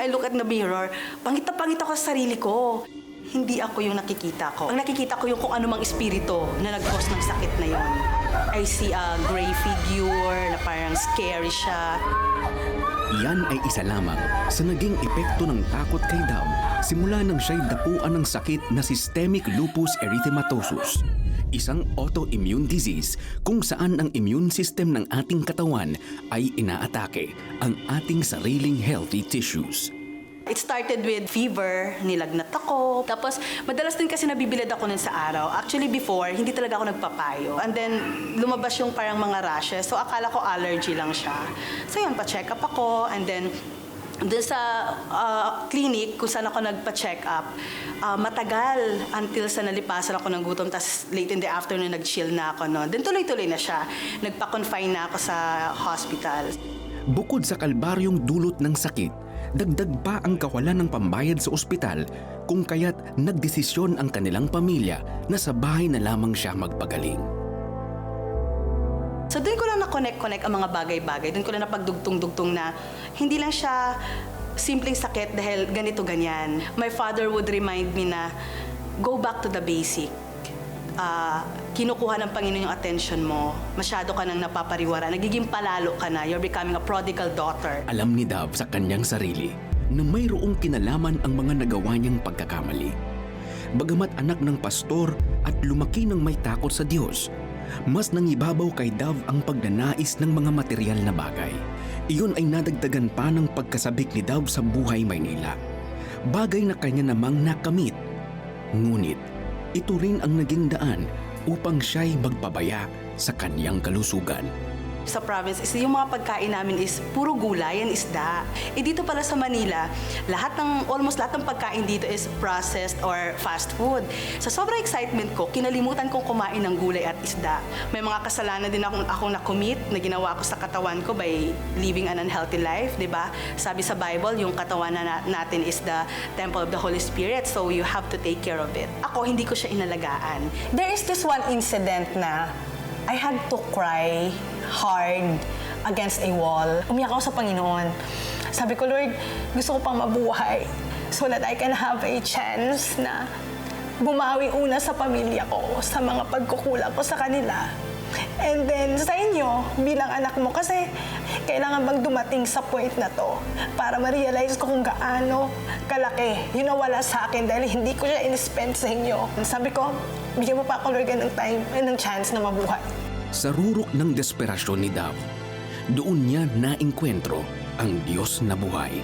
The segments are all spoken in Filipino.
I look at the mirror, pangit na pangit ako sa sarili ko. Hindi ako yung nakikita ko. Ang nakikita ko yung kung ano mang espiritu na nag-cause ng sakit na yon. I see a gray figure na parang scary siya. Yan ay isa lamang sa naging epekto ng takot kay Dove simula nang siya'y dapuan ng sakit na systemic lupus erythematosus. Isang autoimmune disease kung saan ang immune system ng ating katawan ay inaatake ang ating sariling healthy tissues. It started with fever, nilagnat ako. Tapos, madalas din kasi nabibilad ako nun sa araw. Actually, before, hindi talaga ako nagpapayo. And then, lumabas yung parang mga rashes. So, akala ko allergy lang siya. So, yun, pa-check up ako. And then, doon sa clinic, kung saan ako nagpa-check up, matagal until sa nalipasan ako ng gutom. Tapos, late in the afternoon, nag-chill na ako. No? Then, tuloy-tuloy na siya. Nagpa-confine na ako sa hospital. Bukod sa kalbaryong dulot ng sakit, dagdag pa ang kawalan ng pambayad sa ospital kung kaya't nagdesisyon ang kanilang pamilya na sa bahay na lamang siya magpagaling. So doon ko lang na-connect ang mga bagay-bagay. Doon ko lang napagdugtong-dugtong na hindi lang siya simpleng sakit dahil ganito-ganyan. My father would remind me na go back to the basic. Kinukuha ng Panginoon yung attention mo, masyado ka nang napapariwara, nagiging palalo ka na, you're becoming a prodigal daughter. Alam ni Dove sa kanyang sarili na mayroong kinalaman ang mga nagawa niyang pagkakamali. Bagamat anak ng pastor at lumaki ng may takot sa Diyos, mas nangibabaw kay Dove ang pagnanais ng mga material na bagay. Iyon ay nadagdagan pa ng pagkasabik ni Dove sa buhay Maynila. Bagay na kanya namang nakamit. Ngunit, ito rin ang naging daan upang siya'y magpabaya sa kanyang kalusugan. Sa province, yung mga pagkain namin is puro gulay and isda. Dito pala sa Manila, almost lahat ng pagkain dito is processed or fast food. Sa sobrang excitement ko, kinalimutan kong kumain ng gulay at isda. May mga kasalanan din akong nakumit na ginawa ko sa katawan ko by living an unhealthy life, di ba? Sabi sa Bible, yung katawan natin is the temple of the Holy Spirit, so you have to take care of it. Ako, hindi ko siya inalagaan. There is this one incident na I had to cry hard against a wall. Umiyak ako sa Panginoon. Sabi ko, Lord, gusto ko pang mabuhay so that I can have a chance na bumawi una sa pamilya ko, sa mga pagkukulang ko sa kanila. And then sa inyo, bilang anak mo, kasi kailangan bang dumating sa point na to para ma-realize ko kung gaano kalaki yung nawala sa akin dahil hindi ko siya in-spend sa inyo. Sabi ko, bigyan mo pa ako, Lord, ng time, ng chance na mabuhay. Sa rurok ng desperasyon ni Dove, doon niya naengkwentro ang Diyos na buhay.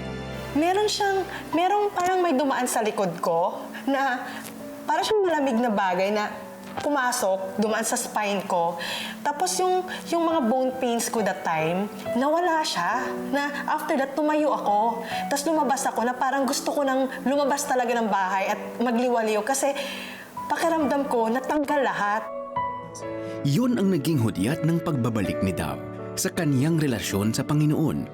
Merong parang may dumaan sa likod ko na parang siyang malamig na bagay na pumasok, dumaan sa spine ko. Tapos yung mga bone pains ko that time, nawala siya. Na after that, tumayo ako. Tapos lumabas ako na parang gusto ko nang lumabas talaga ng bahay at magliwaliw kasi pakiramdam ko natanggal lahat. Yun ang naging hudyat ng pagbabalik ni Dove sa kanyang relasyon sa Panginoon.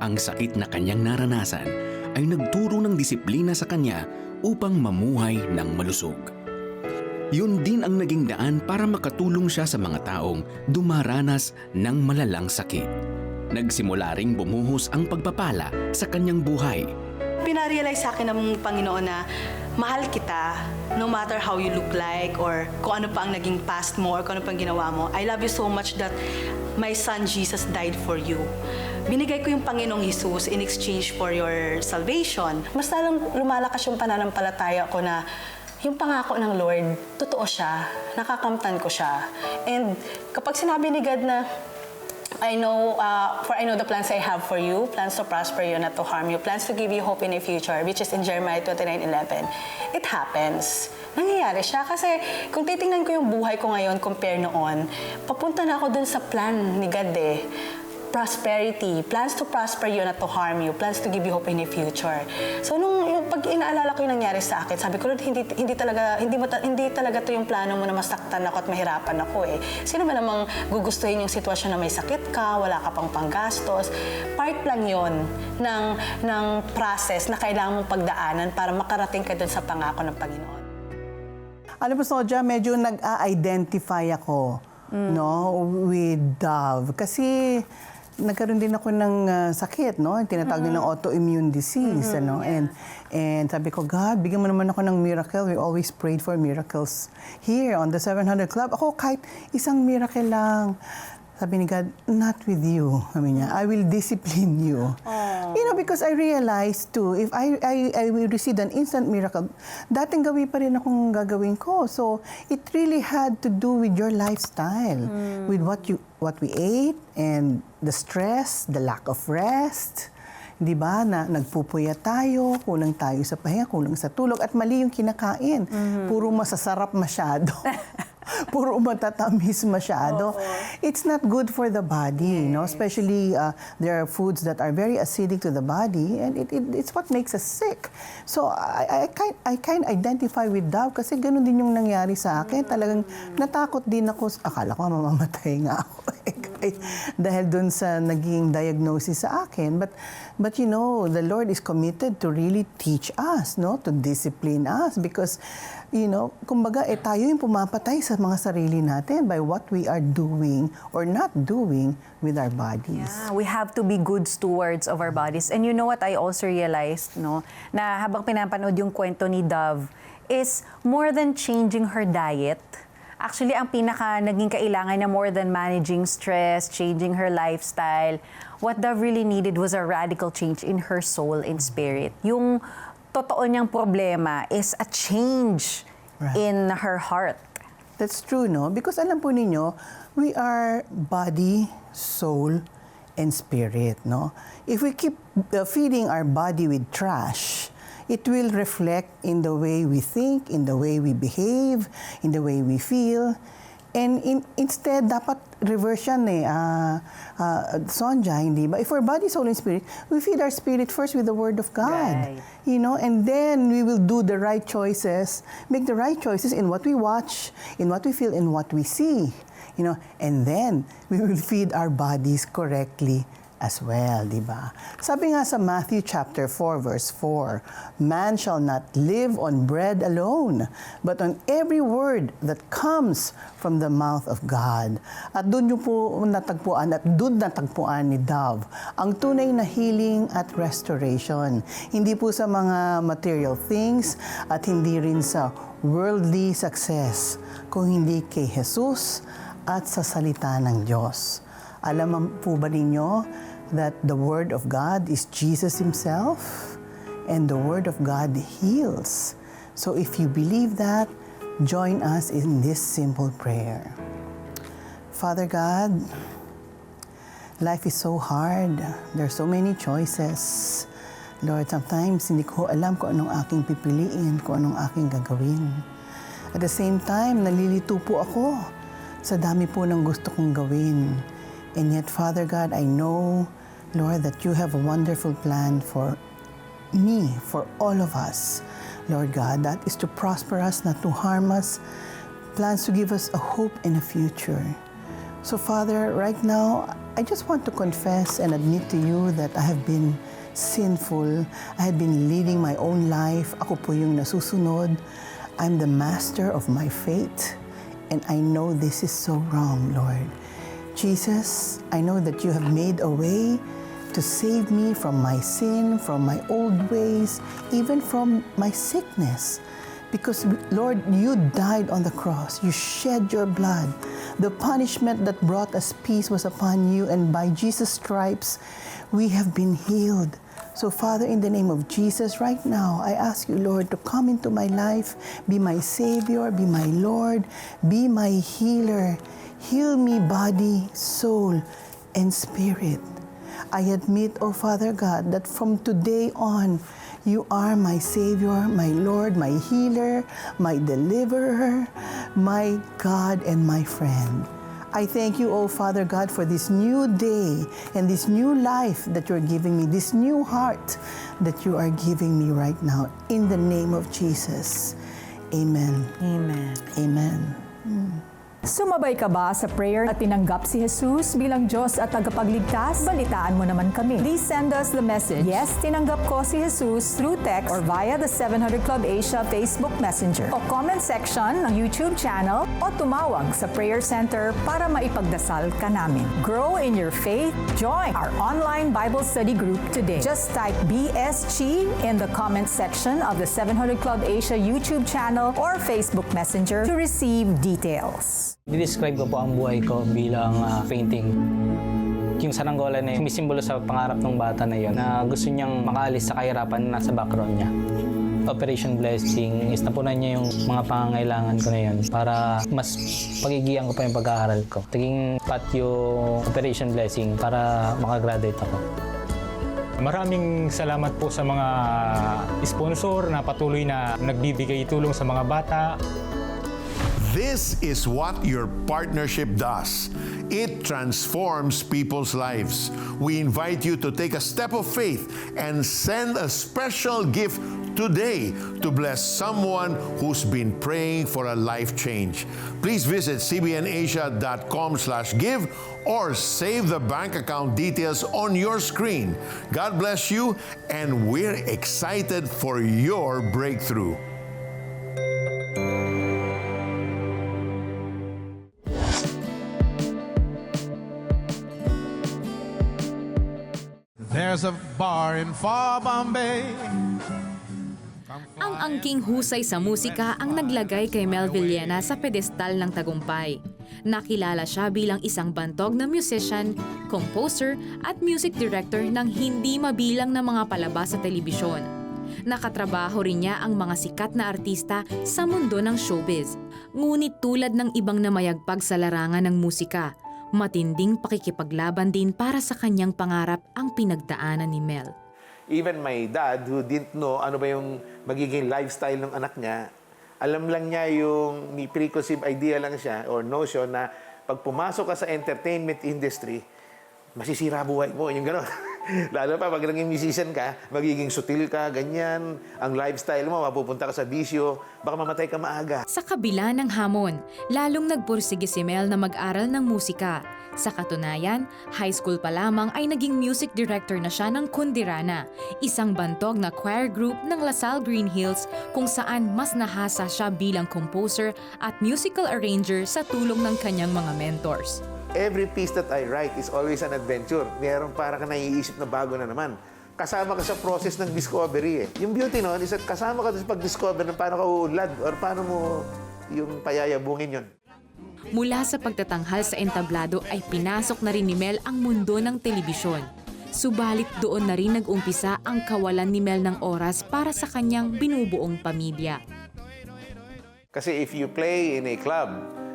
Ang sakit na kanyang naranasan ay nagturo ng disiplina sa kanya upang mamuhay ng malusog. Yun din ang naging daan para makatulong siya sa mga taong dumaranas ng malalang sakit. Nagsimula ring bumuhos ang pagpapala sa kanyang buhay. Pinarealize sa akin ng Panginoon na mahal kita no matter how you look like or kung ano pa ang naging past mo or kung ano pa ang ginawa mo. I love you so much that my son Jesus died for you. Binigay ko yung Panginoong Jesus in exchange for your salvation. Mas lalong lumalakas yung pananampalataya ko na yung pangako ng Lord, totoo siya, nakakamtan ko siya. And kapag sinabi ni God na, I know the plans I have for you, plans to prosper you, not to harm you, plans to give you hope in the future, which is in Jeremiah 29:11. It happens. Nangyayari siya kasi kung titingnan ko yung buhay ko ngayon compare noon, papunta na ako dun sa plan ni God eh. Prosperity, plans to prosper you, not to harm you, plans to give you hope in the future. So yung pag inaalala ko yung nangyari sa akin, sabi ko, Lord, hindi talaga to yung plano mo na masaktan ako at mahirapan ako eh. Sino ba namang gugustuhin yung sitwasyon na may sakit ka, wala ka pang panggastos? Part lang yon ng process na kailangan mong pagdaanan para makarating ka dun sa pangako ng Panginoon. Alam mo, Soja, medyo nag-a-identify ako no, with Dove. Kasi nagkaroon din ako ng sakit, no? Tinatawag nilang autoimmune disease, ano? And sabi ko, God, bigyan mo naman ako ng miracle. We always prayed for miracles here on the 700 Club. Ako, kahit isang miracle lang. Sabi ni God, not with you. Sabi niya, I will discipline you. You know, because I realized too, if I will receive an instant miracle, dating gawin pa rin akong gagawin ko. So, it really had to do with your lifestyle, with what we ate, and the stress, the lack of rest. Di ba, na nagpupuya tayo, kulang tayo sa pahinga, kulang sa tulog, at mali yung kinakain. Puro masasarap masyado. Puro matatamis masyado. It's not good for the body, no? Especially there are foods that are very acidic to the body, and it's what makes us sick. So I kind identify with Dove kasi ganun din yung nangyari sa akin. Talagang natakot din ako. Akala ko mamamatay nga ako. Dahil dun sa naging diagnosis sa akin. But you know, the Lord is committed to really teach us, no? To discipline us because, you know, kumbaga, tayo yung pumapatay sa mga sarili natin by what we are doing or not doing with our bodies. Yeah, we have to be good stewards of our bodies. And you know what I also realized, no? Na habang pinapanood yung kwento ni Dove is more than changing her diet. Actually, ang pinaka naging kailangan na more than managing stress, changing her lifestyle, what Dove really needed was a radical change in her soul and spirit. Yung totoo niyang problema is a change in her heart. That's true, no? Because alam po ninyo, we are body, soul, and spirit, no? If we keep feeding our body with trash, it will reflect in the way we think, in the way we behave, in the way we feel. And instead, dapat reverse yan Sonja, hindi ba? If our body, soul, and spirit, we feed our spirit first with the Word of God. Right. You know, and then we will do the right choices, make the right choices in what we watch, in what we feel, in what we see. You know, and then we will feed our bodies correctly as well, di ba? Sabi nga sa Matthew chapter 4, verse 4, man shall not live on bread alone, but on every word that comes from the mouth of God. At doon niyo po natagpuan, at doon natagpuan ni Dove ang tunay na healing at restoration. Hindi po sa mga material things at hindi rin sa worldly success, kung hindi kay Jesus at sa salita ng Diyos. Alam po ba ninyo that the Word of God is Jesus Himself, and the Word of God heals. So if you believe that, join us in this simple prayer. Father God, life is so hard. There are so many choices. Lord, sometimes hindi ko alam kung anong aking pipiliin, kung anong aking gagawin. At the same time, nalilito po ako sa dami po ng gusto kong gawin. And yet, Father God, I know, Lord, that you have a wonderful plan for me, for all of us. Lord God, that is to prosper us, not to harm us, plans to give us a hope and a future. So, Father, right now, I just want to confess and admit to you that I have been sinful. I have been leading my own life. Ako po yung nasusunod. I'm the master of my fate. And I know this is so wrong, Lord. Jesus, I know that you have made a way to save me from my sin, from my old ways, even from my sickness. Because, Lord, you died on the cross. You shed your blood. The punishment that brought us peace was upon you, and by Jesus' stripes, we have been healed. So, Father, in the name of Jesus, right now, I ask you, Lord, to come into my life, be my Savior, be my Lord, be my healer. Heal me body, soul, and spirit. I admit, oh Father God, that from today on, you are my Savior, my Lord, my healer, my deliverer, my God, and my friend. I thank you, oh Father God, for this new day and this new life that you're giving me, this new heart that you are giving me right now. In the name of Jesus. Amen. Amen. Amen. Sumabay ka ba sa prayer at tinanggap si Jesus bilang Diyos at tagapagligtas? Balitaan mo naman kami. Please send us the message, "Yes, tinanggap ko si Jesus," through text or via the 700 Club Asia Facebook Messenger o comment section ng YouTube channel o tumawag sa Prayer Center para maipagdasal ka namin. Grow in your faith. Join our online Bible study group today. Just type BSG in the comment section of the 700 Club Asia YouTube channel or Facebook Messenger to receive details. I-describe ko po ang buhay ko bilang painting. Yung saranggola na yun, sumisimbolo sa pangarap ng bata na yun na gusto niyang makaalis sa kahirapan na nasa background niya. Operation Blessing is napunan niya yung mga pangangailangan ko na yun para mas pagigihan ko pa yung pag-aaral ko. Naging pat yung Operation Blessing para makagraduate ako. Maraming salamat po sa mga sponsor na patuloy na nagbibigay tulong sa mga bata. This is what your partnership does. It transforms people's lives. We invite you to take a step of faith and send a special gift today to bless someone who's been praying for a life change. Please visit cbnasia.com/give or save the bank account details on your screen. God bless you, and we're excited for your breakthrough. There's a bar in far Bombay. Ang angking husay sa musika ang naglagay kay Mel Villena sa pedestal ng tagumpay. Nakilala siya bilang isang bantog na musician, composer at music director ng hindi mabilang na mga palabas sa telebisyon. Nakatrabaho rin niya ang mga sikat na artista sa mundo ng showbiz. Ngunit tulad ng ibang namayagpag sa larangan ng musika, matinding pakikipaglaban din para sa kanyang pangarap ang pinagdaanan ni Mel. Even my dad, who didn't know ano ba yung magiging lifestyle ng anak niya, alam lang niya yung may preconceived idea lang siya or notion na pag pumasok ka sa entertainment industry, masisira buhay mo, yung gano'n. Lalo pa, pag naging musician ka, magiging sutil ka, ganyan. Ang lifestyle mo, mapupunta ka sa bisyo, baka mamatay ka maaga. Sa kabila ng hamon, lalong nagpursige si Mel na mag-aral ng musika. Sa katunayan, high school pa lamang ay naging music director na siya ng Kundirana, isang bantog na choir group ng LaSalle Green Hills kung saan mas nahasa siya bilang composer at musical arranger sa tulong ng kanyang mga mentors. Every piece that I write is always an adventure. Meron para ka naiisip na bago na naman. Kasama ka sa process ng discovery eh. Yung beauty nun is that kasama ka sa pag-discover ng paano ka uunlad or paano mo yung payayabungin yun. Mula sa pagtatanghal sa entablado ay pinasok na rin ni Mel ang mundo ng telebisyon. Subalit doon na rin nag-umpisa ang kawalan ni Mel ng oras para sa kanyang binubuong pamilya. Kasi if you play in a club,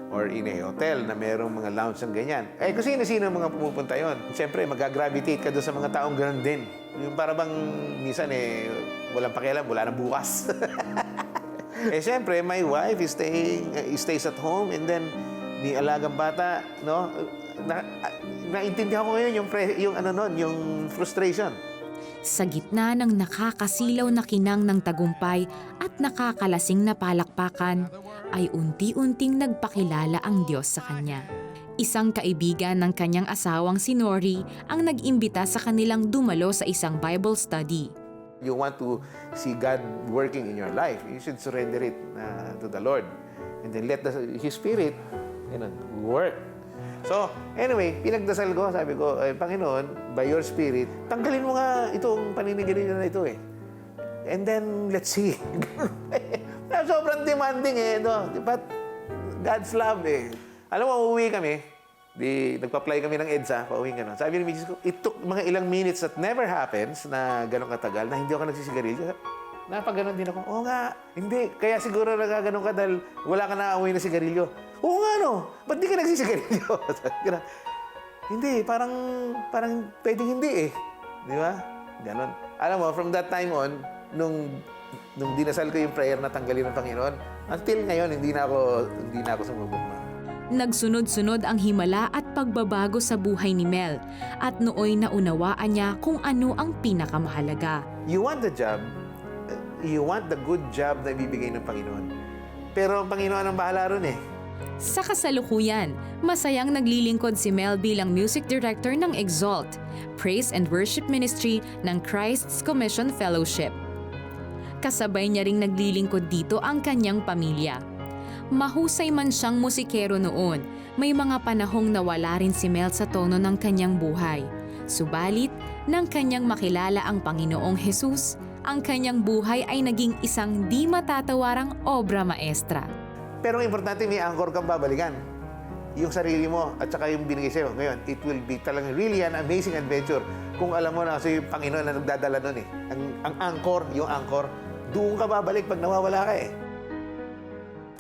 or in a hotel na merong mga lounge ng ganyan. Eh, kung sino-sino mga pumupunta yon. Siyempre, mag-gravitate ka doon sa mga taong ganun din. Yung para bang, minsan walang pakialam, wala na bukas. Siyempre, my wife stays at home and then, ni alagang bata, no? Naintindihan ko ngayon yung frustration. Sa gitna ng nakakasilaw na kinang ng tagumpay at nakakalasing na palakpakan, ay unti-unting nagpakilala ang Diyos sa kanya. Isang kaibigan ng kanyang asawang si Nori ang nag-imbita sa kanilang dumalo sa isang Bible study. You want to see God working in your life, you should surrender it to the Lord. And then let His Spirit work. So, anyway, pinagdasal ko, sabi ko, Panginoon, by your Spirit, tanggalin mo nga itong paninigarilyo na ito eh. And then, let's see. Sobrang demanding no? But God's love Alam mo, uuwi kami, nagpa-apply kami ng EDSA, pauwi gano'n. Sabi ni Mrs. ko, it took mga ilang minutes that never happens na gano'ng katagal, na hindi ako nagsisigarilyo. Napag-ganon din ako, oo nga, hindi. Kaya siguro nagaganon ka dahil wala ka na-amoy na sigarilyo. Oo nga, no? Ba't di ka nagsisigarilyo? Hindi, parang pwedeng hindi Di ba? Ganon. Alam mo, from that time on, nung dinasal ko yung prayer na tanggalin ng Panginoon, until ngayon, hindi na ako sumubok na. Nagsunod-sunod ang himala at pagbabago sa buhay ni Mel at nooy naunawaan niya kung ano ang pinakamahalaga. You want the job, you want the good job na ibibigay ng Panginoon. Pero ang Panginoon ang bahala ron Sa kasalukuyan, masayang naglilingkod si Mel bilang music director ng Exalt, Praise and Worship Ministry ng Christ's Commission Fellowship. Kasabay niya ring naglilingkod dito ang kanyang pamilya. Mahusay man siyang musikero noon, may mga panahong nawala rin si Mel sa tono ng kanyang buhay. Subalit, nang kanyang makilala ang Panginoong Hesus, ang kanyang buhay ay naging isang di matatawarang obra maestra. Pero ang importante, may anchor kang babalikan. Yung sarili mo at saka yung binigay sa'yo. Ngayon, it will be talagang really an amazing adventure kung alam mo na kasi yung Panginoon na nagdadala nun eh. Ang anchor, yung anchor, doon ka babalik pag nawawala ka eh.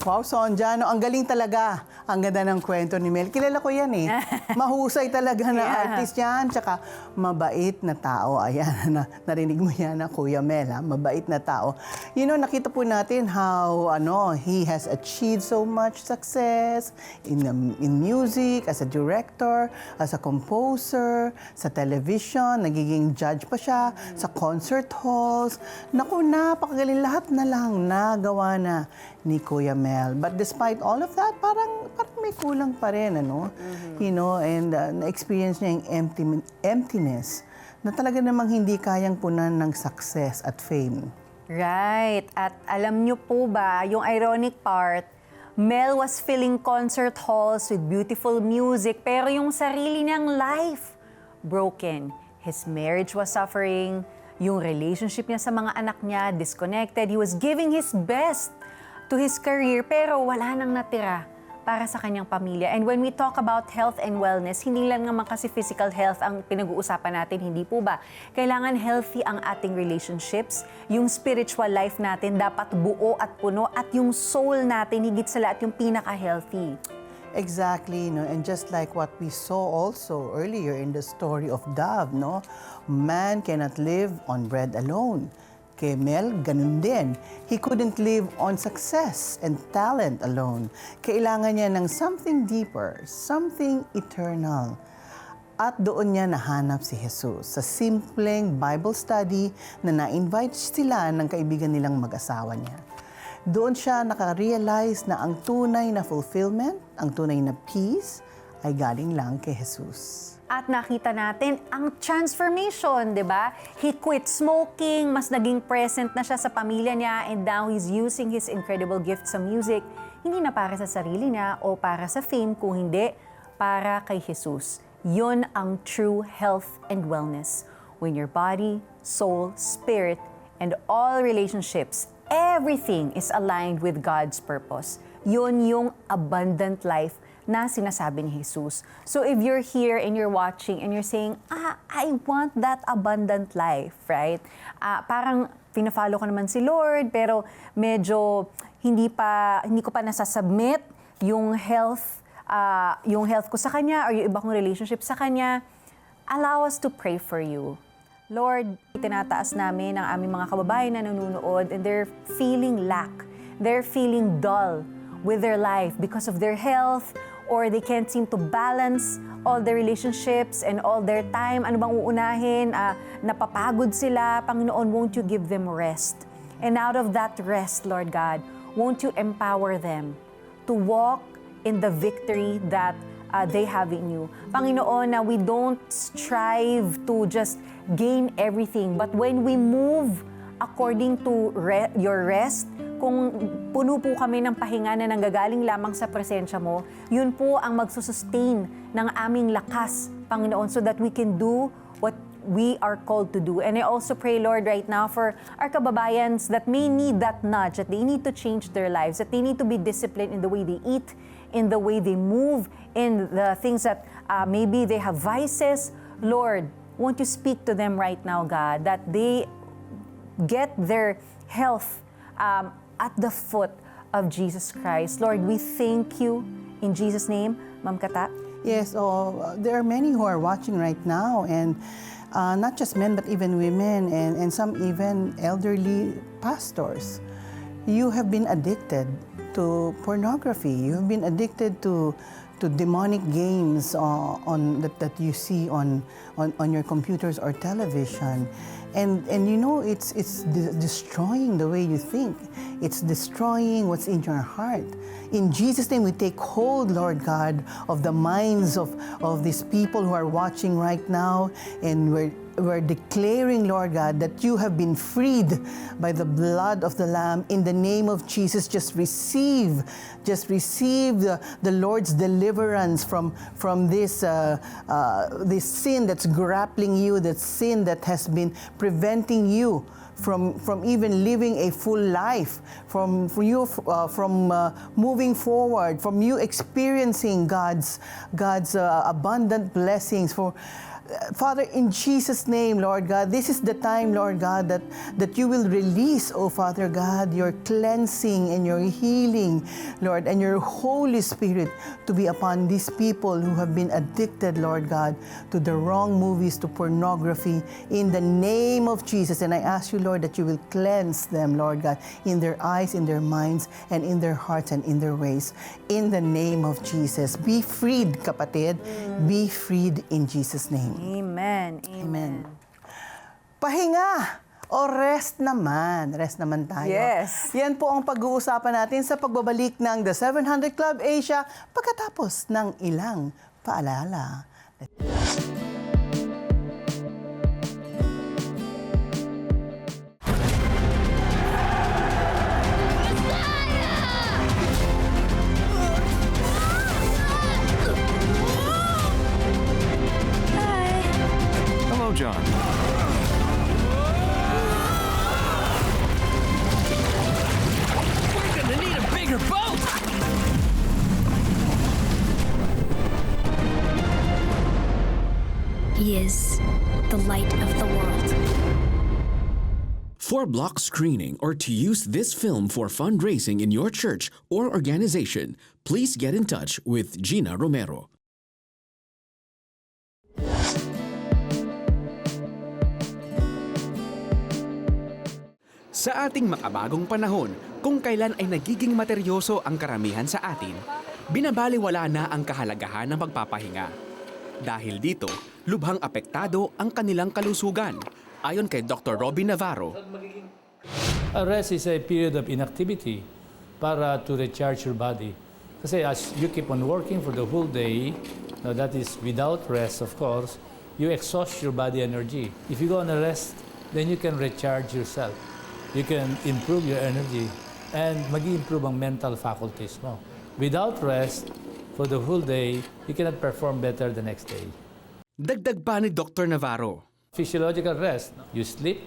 Wow, Sonja, no, ang galing talaga. Ang ganda ng kwento ni Mel. Kilala ko yan eh. Mahusay talaga na artist yan. Tsaka mabait na tao. Ayan, narinig mo yan na Kuya Mel, ha? Mabait na tao. You know, nakita po natin how he has achieved so much success in music, as a director, as a composer, sa television, nagiging judge pa siya, sa concert halls. Naku, napakagaling. Lahat na lang nagawa na ni Kuya Mel. But despite all of that, parang may kulang pa rin, You know, and na-experience niya yung emptiness na talaga namang hindi kayang punan ng success at fame. Right. At alam niyo po ba, yung ironic part, Mel was filling concert halls with beautiful music, pero yung sarili niyang life, broken. His marriage was suffering, yung relationship niya sa mga anak niya, disconnected. He was giving his best to his career, pero wala nang natira para sa kanyang pamilya. And when we talk about health and wellness, hindi lang naman kasi physical health ang pinag-uusapan natin, hindi po ba? Kailangan healthy ang ating relationships, yung spiritual life natin dapat buo at puno, at yung soul natin, higit sa lahat, yung pinaka-healthy. Exactly, and just like what we saw also earlier in the story of Dove, man cannot live on bread alone. Kay Mel, ganun din. He couldn't live on success and talent alone. Kailangan niya ng something deeper, something eternal. At doon niya nahanap si Jesus sa simpleng Bible study na na-invite sila ng kaibigan nilang mag-asawa niya. Doon siya nakarealize na ang tunay na fulfillment, ang tunay na peace, ay galing lang kay Jesus. At nakita natin ang transformation, di ba? He quit smoking, mas naging present na siya sa pamilya niya, and now he's using his incredible gift sa music, hindi na para sa sarili niya o para sa fame, kung hindi para kay Jesus. Yun ang true health and wellness. When your body, soul, spirit, and all relationships, everything is aligned with God's purpose. Yun yung abundant life na sinasabi ni Jesus. So if you're here and you're watching and you're saying, I want that abundant life, right? Parang pina-follow ko naman si Lord, pero medyo hindi ko pa nasasubmit yung health ko sa Kanya or yung iba kong relationship sa Kanya. Allow us to pray for you. Lord, tinataas namin ang aming mga kababayan na nanonood, and they're feeling lack. They're feeling dull with their life because of their health, or they can't seem to balance all their relationships and all their time. Ano bang uunahin? Napapagod sila. Panginoon, won't you give them rest? And out of that rest, Lord God, won't you empower them to walk in the victory that they have in you. Panginoon, na we don't strive to just gain everything, but when we move according to your rest, kung puno po kami ng pahinga na nanggagaling lamang sa presensya mo, yun po ang magsusustain ng aming lakas, Panginoon, so that we can do what we are called to do. And I also pray, Lord, right now for our kababayans that may need that nudge, that they need to change their lives, that they need to be disciplined in the way they eat, in the way they move, in the things that maybe they have vices. Lord, won't you speak to them right now, God, that they get their health at the foot of Jesus Christ. Lord, we thank you in Jesus' name. Ma'am Kata? Yes, there are many who are watching right now, and not just men, but even women, and some even elderly pastors. You have been addicted to pornography. You have been addicted to demonic games that you see on your computers or television. And you know, it's destroying the way you think. It's destroying what's in your heart. In Jesus' name, we take hold, Lord God, of the minds of these people who are watching right now, and we're declaring, Lord God, that you have been freed by the blood of the Lamb. In the name of Jesus, just receive the Lord's deliverance from this sin that's grappling you, that sin that has been preventing you from even living a full life, from moving forward, from you experiencing God's abundant blessings. Father, in Jesus' name, Lord God, this is the time, Lord God, that you will release, oh Father God, your cleansing and your healing, Lord, and your Holy Spirit to be upon these people who have been addicted, Lord God, to the wrong movies, to pornography, in the name of Jesus. And I ask you, Lord, that you will cleanse them, Lord God, in their eyes, in their minds, and in their hearts, and in their ways. In the name of Jesus. Be freed, kapatid. Be freed in Jesus' name. Amen. Amen. Pahinga o rest naman. Rest naman tayo. Yes. Yan po ang pag-uusapan natin sa pagbabalik ng The 700 Club Asia pagkatapos ng ilang paalala. Hello, John. We're gonna need a bigger boat! He is the light of the world. For block screening or to use this film for fundraising in your church or organization, please get in touch with Gina Romero. Sa ating makabagong panahon, kung kailan ay nagiging materyoso ang karamihan sa atin, binabaliwala na ang kahalagahan ng pagpapahinga. Dahil dito, lubhang apektado ang kanilang kalusugan, ayon kay Dr. Robin Navarro. A rest is a period of inactivity para to recharge your body. Kasi as you keep on working for the whole day, now that is without rest, of course, you exhaust your body energy. If you go on a rest, then you can recharge yourself. You can improve your energy and mag-improve ang mental faculties mo. Without rest, for the whole day, you cannot perform better the next day. Dagdag pa ni Dr. Navarro. Physiological rest, you sleep,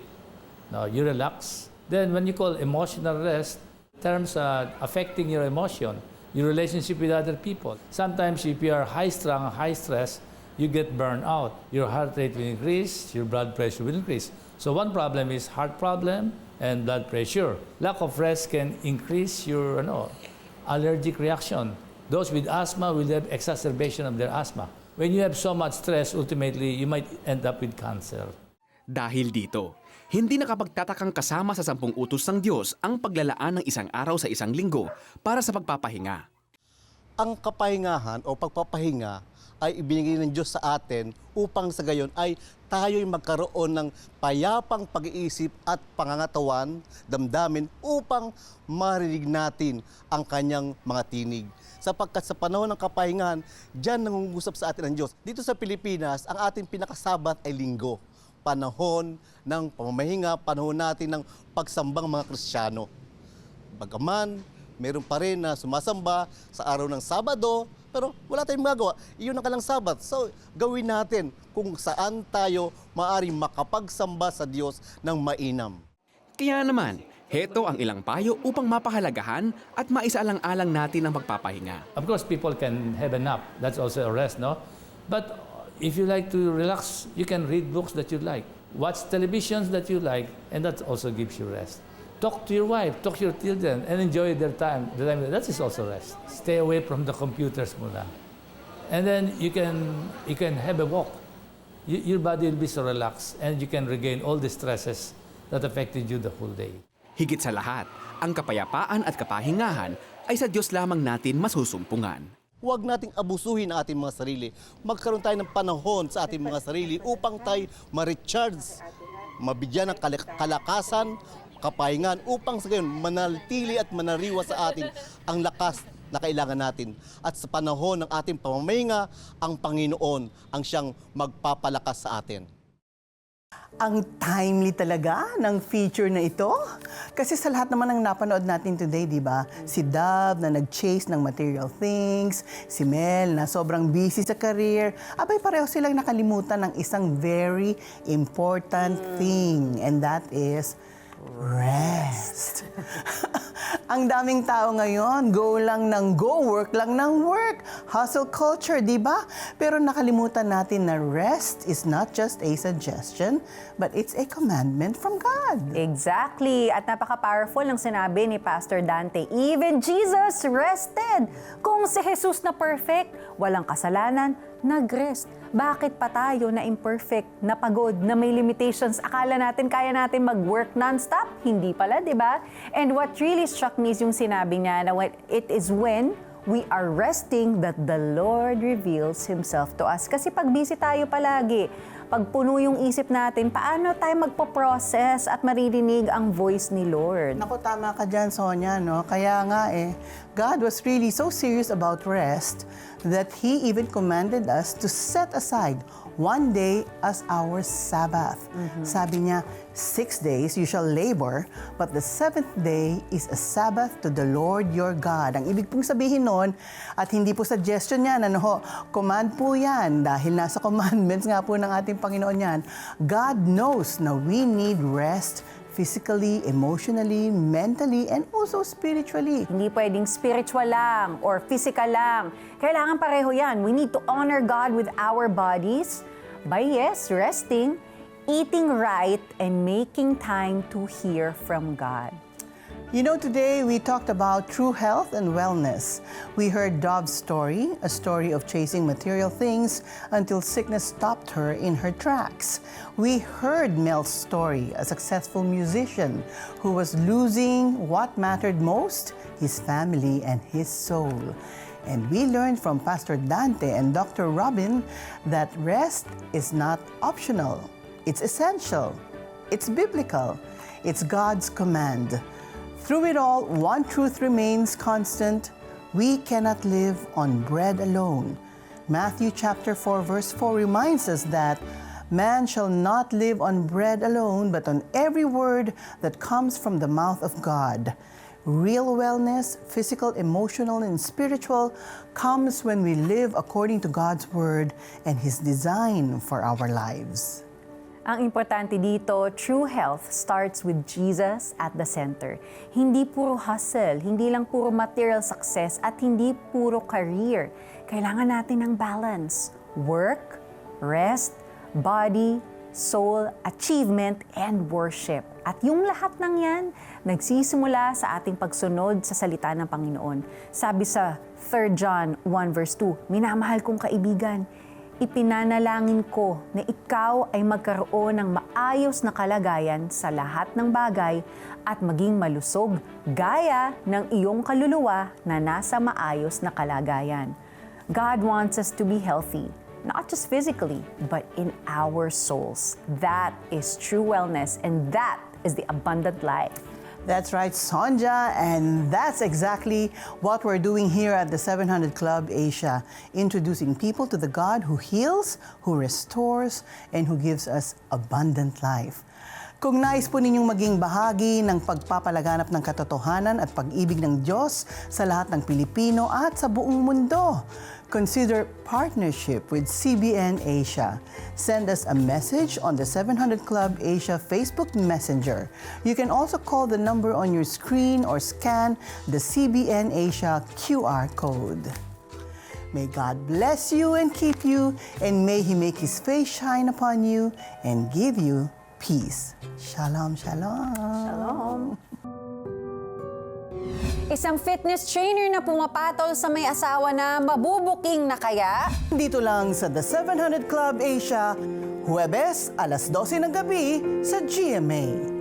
now you relax. Then when you call emotional rest, terms affecting your emotion, your relationship with other people. Sometimes if you are high-strung, high-stress, you get burned out. Your heart rate will increase, your blood pressure will increase. So one problem is heart problem and blood pressure. Lack of rest can increase your allergic reaction. Those with asthma will have exacerbation of their asthma. When you have so much stress, ultimately, you might end up with cancer. Dahil dito, hindi nakapagtatakang kasama sa 10 utos ng Diyos ang paglalaan ng isang araw sa isang linggo para sa pagpapahinga. Ang kapahingahan o pagpapahinga ay ibinigay ng Diyos sa atin upang sa gayon ay tayo'y magkaroon ng payapang pag-iisip at pangangatawan, damdamin upang marinig natin ang kanyang mga tinig. Sapagkat sa panahon ng kapahingahan, diyan nangungusap sa atin ang Diyos. Dito sa Pilipinas, ang ating pinakasabat ay linggo. Panahon ng pamamahinga, panahon natin ng pagsambang mga Kristiyano. Bagaman, meron pa rin na sumasamba sa araw ng Sabado, pero wala tayong magagawa. Iyon ang kalang Sabat. So, gawin natin kung saan tayo maaaring makapagsamba sa Diyos ng mainam. Kaya naman, heto ang ilang payo upang mapahalagahan at maisaalang-alang natin ang pagpapahinga. Of course, people can have a nap. That's also a rest, no? But if you like to relax, you can read books that you like. Watch televisions that you like, and that also gives you rest. Talk to your wife, talk to your children, and enjoy their time. That is also rest. Stay away from the computers muna. And then you can have a walk. Your body will be so relaxed, and you can regain all the stresses that affected you the whole day. Higit sa lahat, ang kapayapaan at kapahingahan ay sa Diyos lamang natin masusumpungan. huwag nating abusuhin ang ating mga sarili. Magkaroon tayo ng panahon sa ating mga sarili upang tayo ma-recharge, mabigyan ng kalakasan, kapahingan, upang sa gayon manatili at manariwa sa atin ang lakas na kailangan natin. At sa panahon ng ating pamamahinga, ang Panginoon ang siyang magpapalakas sa atin. Ang timely talaga ng feature na ito. Kasi sa lahat naman ng napanood natin today, di ba? Si Dove na nag-chase ng material things, si Mel na sobrang busy sa career, abay pareho silang nakalimutan ng isang very important thing, and that is rest. Ang daming tao ngayon, go lang ng go, work lang ng work. Hustle culture, di ba? Pero nakalimutan natin na rest is not just a suggestion, but it's a commandment from God. Exactly. At napaka-powerful ng sinabi ni Pastor Dante. Even Jesus rested. Kung si Jesus na perfect, walang kasalanan, nag-rest. Bakit pa tayo na imperfect, na pagod, na may limitations? Akala natin kaya natin mag-work non-stop? Hindi pala, di ba? And what really struck me is yung sinabi niya na it is when we are resting that the Lord reveals Himself to us. Kasi pag busy tayo palagi, pag puno yung isip natin, paano tayo magpo-process at maririnig ang voice ni Lord? Naku, tama ka dyan, Sonia, no? Kaya nga God was really so serious about rest that He even commanded us to set aside one day as our Sabbath. Sabi niya, 6 days you shall labor, but the 7th day is a Sabbath to the Lord your God. Ang ibig pong sabihin nun, at hindi po suggestion yan, command po yan, dahil nasa commandments nga po ng ating Panginoon yan. God knows na we need rest physically, emotionally, mentally, and also spiritually. Hindi pwedeng spiritual lang or physical lang. Kailangan pareho yan. We need to honor God with our bodies by, yes, resting, eating right, and making time to hear from God. You know, today we talked about true health and wellness. We heard Dove's story, a story of chasing material things until sickness stopped her in her tracks. We heard Mel's story, a successful musician who was losing what mattered most, his family and his soul. And we learned from Pastor Dante and Dr. Robin that rest is not optional. It's essential. It's biblical. It's God's command. Through it all, one truth remains constant. We cannot live on bread alone. Matthew chapter 4, verse 4 reminds us that man shall not live on bread alone, but on every word that comes from the mouth of God. Real wellness, physical, emotional, and spiritual, comes when we live according to God's word and His design for our lives. Ang importante dito, true health starts with Jesus at the center. Hindi puro hustle, hindi lang puro material success, at hindi puro career. Kailangan natin ng balance. Work, rest, body, soul, achievement, and worship. At yung lahat ng yan, nagsisimula sa ating pagsunod sa salita ng Panginoon. Sabi sa 3 John 1 verse 2, minamahal kong kaibigan, ipinanalangin ko na ikaw ay magkaroon ng maayos na kalagayan sa lahat ng bagay at maging malusog gaya ng iyong kaluluwa na nasa maayos na kalagayan. God wants us to be healthy, not just physically, but in our souls. That is true wellness, and that is the abundant life. That's right, Sonja, and that's exactly what we're doing here at the 700 Club Asia, introducing people to the God who heals, who restores, and who gives us abundant life. Kung nais po ninyong maging bahagi ng pagpapalaganap ng katotohanan at pag-ibig ng Diyos sa lahat ng Pilipino at sa buong mundo, consider partnership with CBN Asia. Send us a message on the 700 Club Asia Facebook Messenger. You can also call the number on your screen or scan the CBN Asia QR code. May God bless you and keep you, and may He make His face shine upon you and give you peace. Shalom, shalom. Shalom. Isang fitness trainer na pumapatol sa may asawa na mabubuking na kaya? Dito lang sa The 700 Club Asia, Huwebes, alas 12 ng gabi sa GMA.